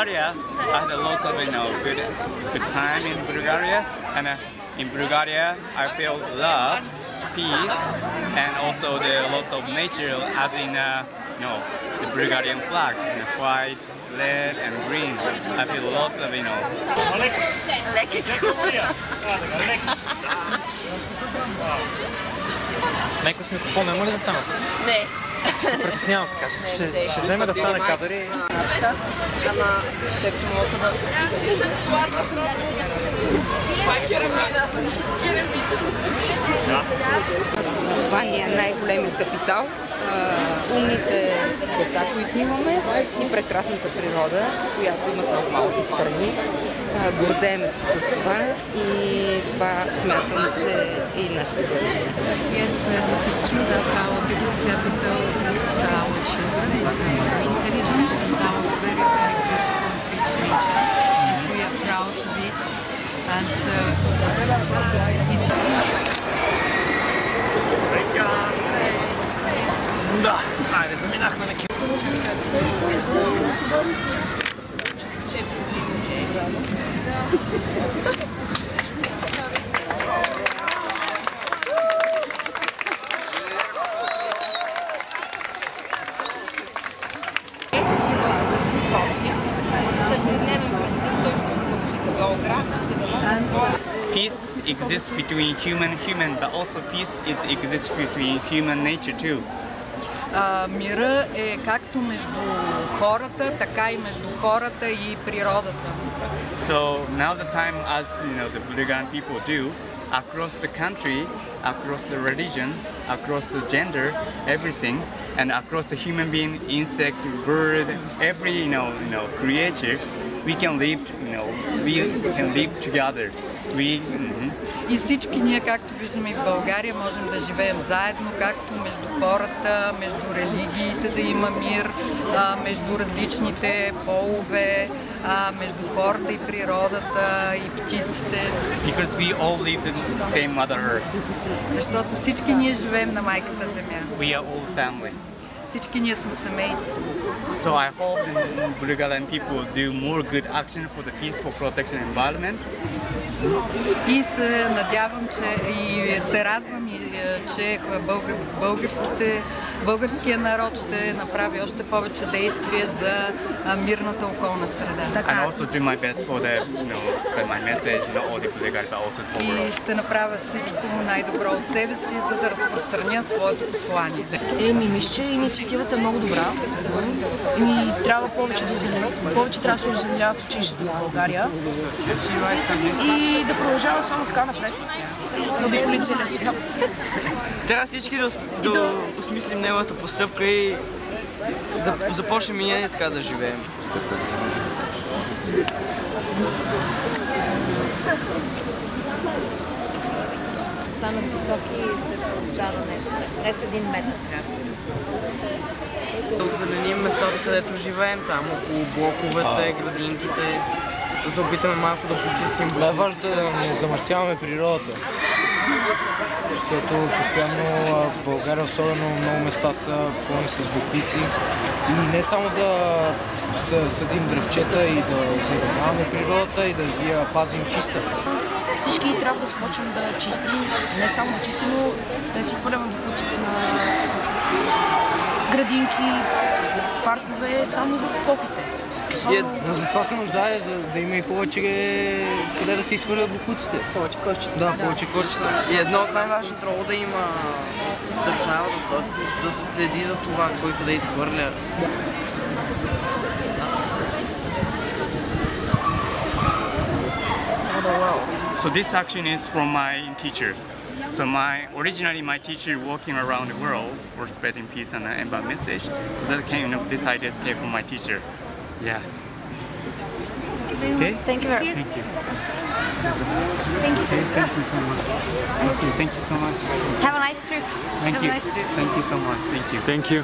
Bulgaria, I had lots of good time in Bulgaria, and in Bulgaria I feel love, peace, and also the lots of nature, as in the Bulgarian flag, white, red, and green. I feel lots of Майко с микрофон, няма ли да стана? Не. Ще се притеснявам така, ще вземе да стане кадър и... Ама, теб мога да... Това ни е най-големият капитал. Умните деца, които имаме, и прекрасната природа, която имат много малки страни. Гордеем се с това и това смятам, че е и нашето бъдеще. Yes, this is true that our biggest capital is our children, but they are very intelligent and our very, very beautiful and rich nature, and we are proud of it. And Да, айде, заминахме на кино. Peace exists between human, but also peace exists between human nature too. Мира е както между хората, така и между хората и природата. So now the time, as the Bulgarian people do, across the country, across the religion, across the gender, everything, and across the human being, insect, bird, every creature, we can live together. И всички ние, както виждаме и в България, можем да живеем заедно, както между хората, между религиите да има мир, между различните полове, между хората и природата и птиците. Because we all live in the same Mother Earth. Защото всички ние живеем на майката Земя. We are all family. Всички ние сме семейство. So I hope the Bulgarian people do more good action for the peaceful protection environment. И се надявам, и се радвам, че българския народ ще направи още повече действия за мирната околна среда. And also do my best for the, spread my message, not only Bulgaria, but also the whole world. И ще направя всичко най-добро от себе си, за да разпространя своето послание. Мисля, че инициативата е много добра и трябва повече трябва да се озеленяват училищата в България и да продължава само така напред. Да обиколи целия свят. Трябва всички да осмислим неговата постъпка и да започнем и ние така да живеем. Станат високи и се получава не с 1 метър трябва. Да озеленим местата, където живеем, там около блоковете, градинките, да се опитаме малко да почистим. Най-важното е да не замърсяваме природата, защото постоянно в България особено много места са пълни с боклици и не само да съдим дръвчета и да озеленяваме природата и да я пазим чиста. Всички трябва да започнем да чистим, не само да чистим, но да си хвърляме боклуците на градинки, паркове, само в кофите. Но затова се нуждае, за да има и повече къде да се изхвърлят боклуците. Повече кошчета. Да, повече кошчета. И едно от най-важните роло да има държавата, т.е. да се следи за това, кой къде изхвърля. So this action is from my teacher. So originally my teacher working around the world for spreading peace and environment message. This ideas came from my teacher. Yes. Okay. Thank you very much. Thank you. Thank you. Okay, thank you so much. Okay, thank you so much. Have a nice trip. Thank Have you. a nice trip. Thank you so much. Thank you. Thank you.